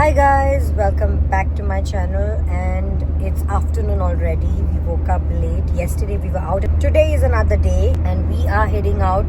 Hi guys, welcome back to my channel, and it's afternoon already. We woke up late. Yesterday we were out. Today is another day and we are heading out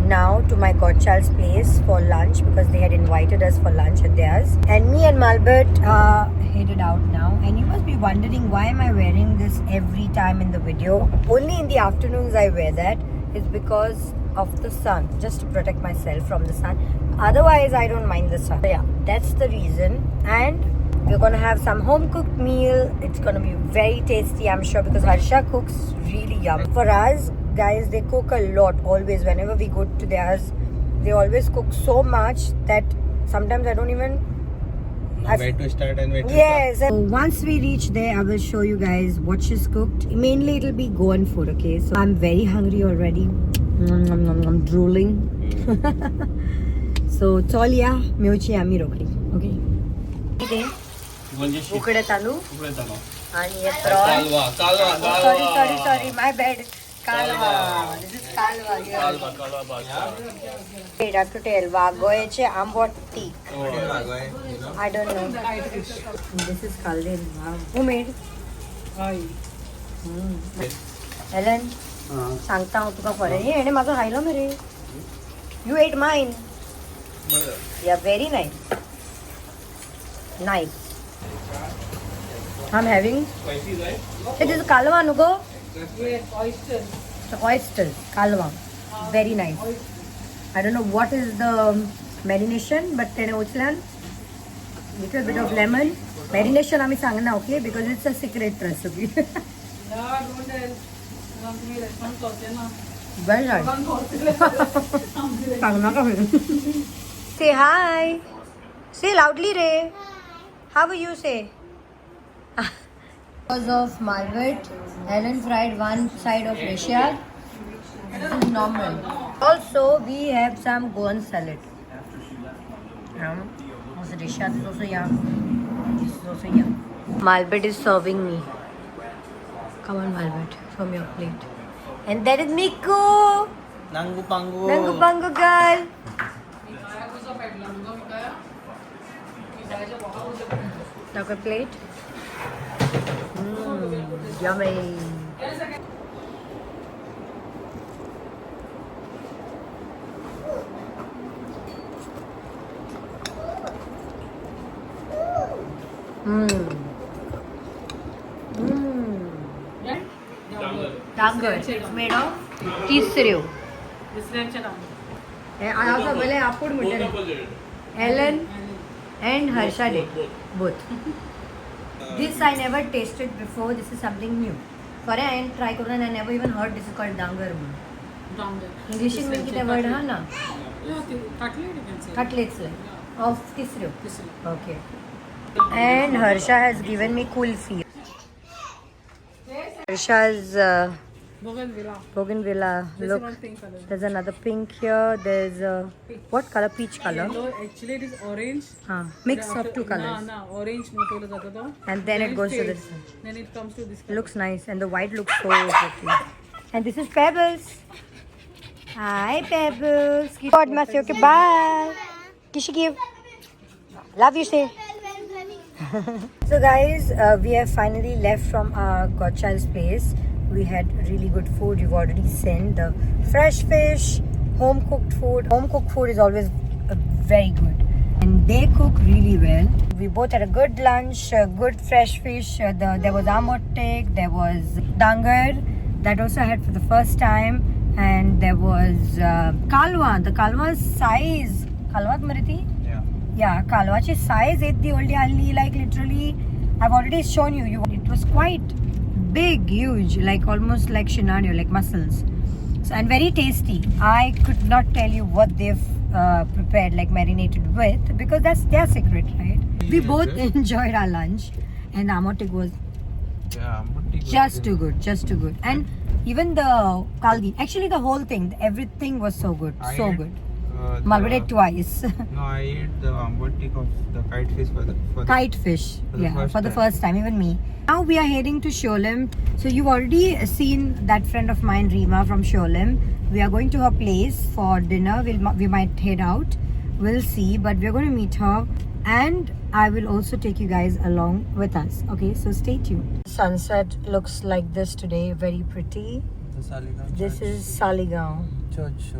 now to my godchild's place for lunch because they had invited us for lunch at theirs. And me and Malbert are headed out now. And you must be wondering, why am I wearing this every time in the video? Only in the afternoons I wear that. It's because of the sun, just to protect myself from the sun. Otherwise I don't mind the sun. So yeah, that's the reason. And we're gonna have some home cooked meal. It's gonna be very tasty, I'm sure, because Harsha cooks really yum. For us guys, they cook a lot always. Whenever we go to theirs, they always cook so much that sometimes I don't even where to start and where to yes stop. So once we reach there, I will show you guys what she's cooked. Mainly it'll be Goan food, okay? So I'm very hungry already. I'm drooling. So Chauliya मेवची आम्ही रोखली, okay? इथे उकडे तांदूळ आणि हे prawn. Sorry my bad. कालवा. This is कालवा. I have to tell वागोयचे आंबोटी. I don't know. This is kalden. Who made? Ellen. सांगता हांव तुका खरें. हेणे म्हाजो खायलो मरे. You ate mine. Yeah, very nice. Nice. I'm having. It is kalwa, no go? Yes, oysters. Oysters, kalwa. Very nice. I don't know what is the marination, but tene uchlan. Little bit of lemon. Marination आम्ही सांगना, okay? Because it's a secret recipe. Yeah, don't tell. Company restaurant होते ना. Very nice. सांगना का फिर? Say hi. Say loudly, Ray. How will you say? Because of Malbert, Ellen fried one side of Russia. This is normal. Also, we have some Goan salad. Also, Russia is also yum. This is also yum. Malbert is serving me. Come on, Malbert, from your plate. And that is Miku. Nangu Pangu. Nangu Pangu girl. Now a plate. Yummy. Dangar. It's made of tisseru. I also bole apud mutton. Ellen and Harsha did both. This I never tasted before. This is something new. For I try karo and I never even heard this is called dangar. English में कितना word है ना? Cutlets like of tisseru. Okay. And Harsha has given me kulfi. Harsha's Bougainvillea. Look, there's another pink here. There's a what color? Peach color. Yellow, actually it is orange. Mix of two colors. Orange And then it goes to this. Then it comes to this. Looks nice, and the white looks so pretty. And this is Pebbles. Hi, Pebbles. God, Mercy. Okay, bye. Kishi give. Love you, say. So guys, we have finally left from our godchild's place. We had really good food. You've already seen the fresh fish, home cooked food. Home cooked food is always very good, and they cook really well. We both had a good lunch, good fresh fish. There was amotek, there was dangar that also I had for the first time, and there was kalwa. The kalwa's size, kalwa mariti? Yeah, kalwa's size is the only like literally. I've already shown you. It was quite big, huge, like almost like scenario, like mussels. So, and very tasty. I could not tell you what they've prepared, like marinated with, because that's their secret, right? We both enjoyed our lunch, and the amotik was just too good. And even the kaldi, actually the whole thing, everything was so good, so good. Malbert ate twice. No, I ate the ambotik of the kite fish for the first time, even me. Now we are heading to Sholem. So you've already seen that friend of mine, Rima from Sholem. We are going to her place for dinner. We might head out. We'll see, but we're going to meet her and I will also take you guys along with us. Okay, so stay tuned. Sunset looks like this today, very pretty. The Saligaon This Church. is Saligaon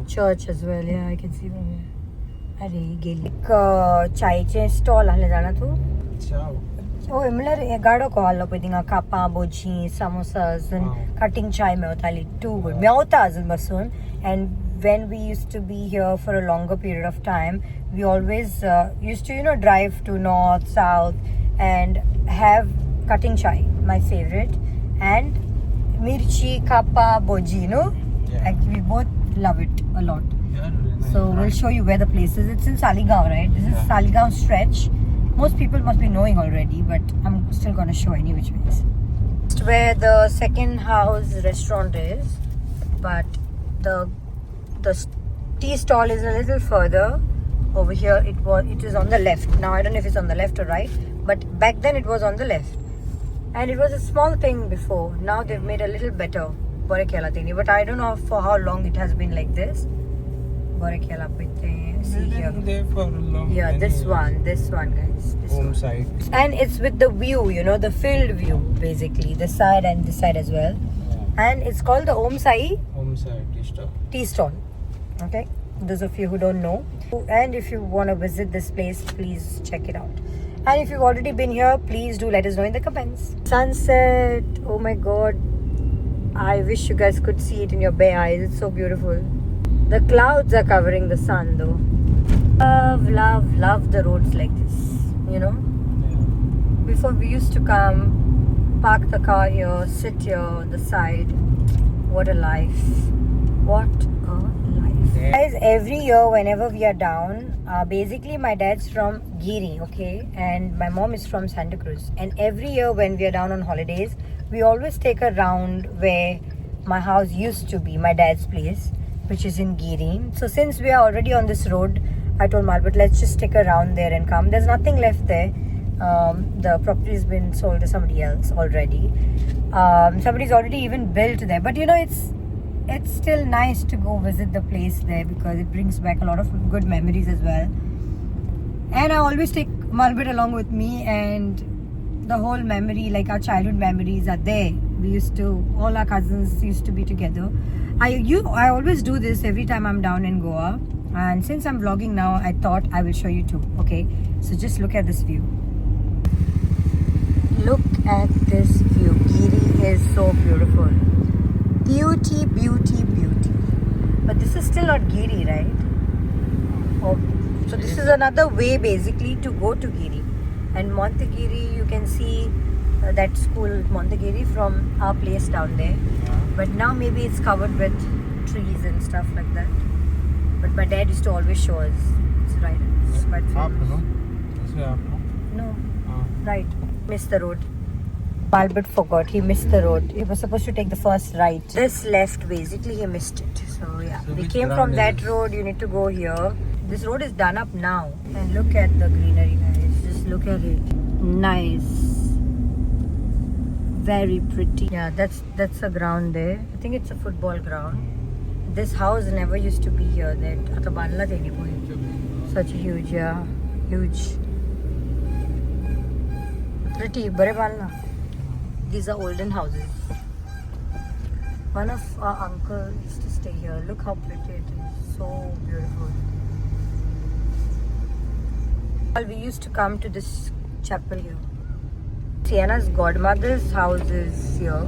church as well. Yeah, I can see from here. अरे गेली चायचे stall आले जाणा तू Ciao. ओ म्हणल्यार गाडो को आलो पळय थिंगा कापां बोजी समोसास Wow. कटिंग चाय मेवताली टू गुड मेवता अजून बसून and when we used to be here for a longer period of time we always used to drive to north south and have cutting chai, my favorite, and mirchi kappa boji, Yeah. like we both love it a lot. Yeah, really nice. So we'll show you where the place is. It's in Saligaon, right? This is Yeah. Saligaon stretch. Most people must be knowing already, but I'm still gonna show any which ways. It's where the second house restaurant is, but the tea stall is a little further over here. It is on the left. Now I don't know if it's on the left or right, but back then it was on the left. And it was a small thing before. Now they've made a little better. Borekela thingy. But I don't know for how long it has been like this. Borekela pite. See We've here. been there for a long Yeah, many this years. one, guys. This Home one. side. And it's with the view, the field view, basically. This side and this side as well. Yeah. And it's called the Om Sai Home side stop. Tea Stall. Okay? Those of you who don't know. And if you want to visit this place, please check it out. And if you've already been here, please do let us know in the comments. Sunset. Oh my god. I wish you guys could see it in your bare eyes. It's so beautiful. The clouds are covering the sun though. Love the roads like this. Yeah. Before we used to come, park the car here, sit here on the side. What a life. What a life. Yeah. Guys, every year whenever we are down, basically my dad's from Giri, okay? And my mom is from Santa Cruz. And every year when we are down on holidays, we always take a round where my house used to be, my dad's place, which is in Giri. So since we are already on this road, I told Malbert, let's just take a round there and come. There's nothing left there. The property has been sold to somebody else already. Somebody's already even built there. But it's still nice to go visit the place there because it brings back a lot of good memories as well. And I always take Malbert along with me, and the whole memory, like our childhood memories are there. All our cousins used to be together. I always do this every time I'm down in Goa. And since I'm vlogging now, I thought I will show you too. Okay, so just look at this view. Look at this view. Giri is so beautiful. Beauty, beauty, beauty. But this is still not Giri, right? Oh, so this is another way basically to go to Giri. And Montagiri, you can see that school Montagiri from our place down there. Yeah. But now maybe it's covered with trees and stuff like that. But my dad used to always show us. It's right. It's quite Up, famous. no? This way up, no? No, Ah. right. Missed the road. Albert forgot. He missed the road. He was supposed to take the first right. This left, basically, he missed it. So yeah, So we which came round from is that this? road. You need to go here. This road is done up now. And look at the greenery, guys. Just look at it. Nice. Very pretty. Yeah, that's a ground there. I think it's a football ground. This house never used to be here. That at Banla such a huge, yeah, huge. Pretty, bare Banla. These are olden houses. One of our uncles used to stay here. Look how pretty it is. So beautiful. Well, we used to come to this chapel here. Sienna's godmother's house is here,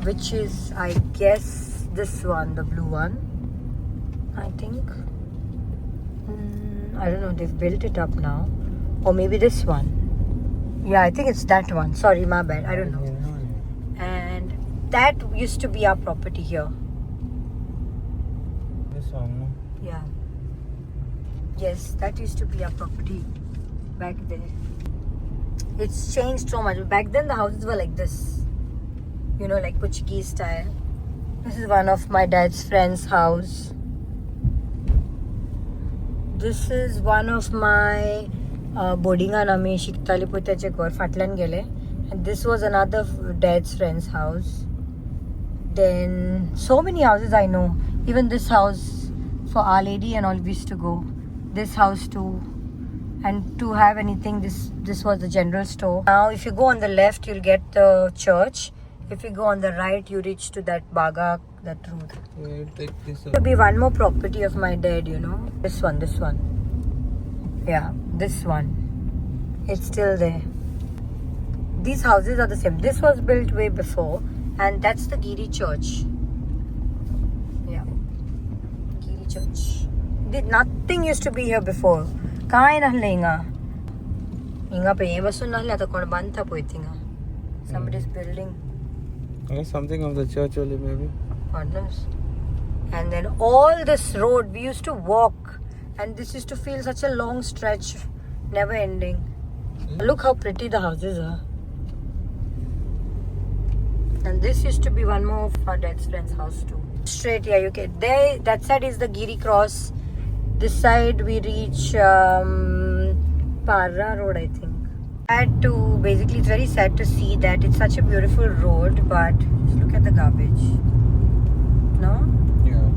which is, I guess, this one, the blue one. I think. I don't know, they've built it up now. Or maybe this one. Yeah, I think it's that one. Sorry, my bad. I don't know. And that used to be our property here. This one, no? Yeah. Yes, that used to be our property back there. It's changed so much. Back then the houses were like this. Like Portuguese style. This is one of my dad's friend's house. This is one of my boardingan आम्ही शिकताली पळय त्याचे घर फाटल्यान गेले. And this was another dad's friend's house. Then so many houses I know. Even this house for Our Lady and all we used to go. This house too. And to have anything, this was the general store. Now if you go on the left, you'll get the church. If you go on the right, you reach to that Baga, that road. Yeah, take this. There'll be one more property of my dad, you know. This one. Yeah, this one. It's still there. These houses are the same. This was built way before, and that's the Giri Church. Yeah, Giri Church. Nothing used to be here before. Kai nahle inga. Inga pe basu nahle ato kon banta poitinga. Somebody's building. Something of the church only maybe. God knows. And then all this road, we used to walk, and this used to feel such a long stretch, never ending. Look how pretty the houses are. And this used to be one more of our dad's friend's house too. Straight, yeah, you get there. That side is the Giri Cross. This side we reach Parra Road, I think. Basically, it's very sad to see that it's such a beautiful road, but just look at the garbage. No? Yeah.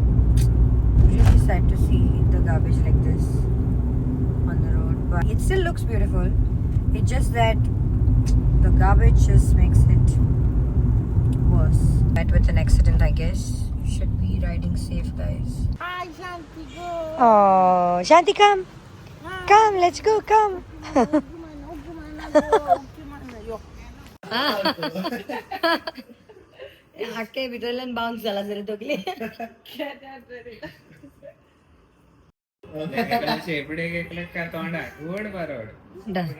Really sad to see the garbage like this on the road, but it still looks beautiful. It's just that the garbage just makes it worse. Met with an accident, I guess. You should be riding safe, guys. Hi, Shanti, go. Oh, Shanti, come. Come, let's go, come. Akke bidalan bounce zala zara dogli. Done.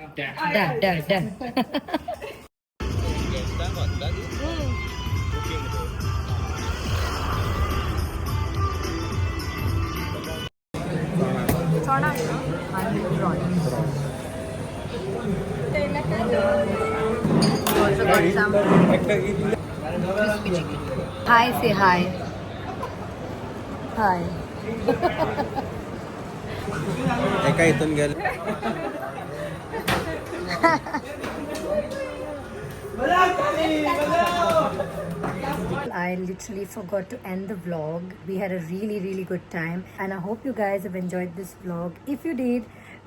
Also got some crispy chicken. Hi, say hi. Hi. एका इथून गेलं. I literally forgot to end the vlog. We had a really good time, and I hope you guys have enjoyed this vlog. If you did,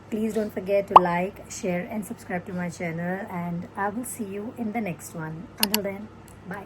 please don't forget to like, share and subscribe to my channel, and I will see you in the next one. Until then, bye.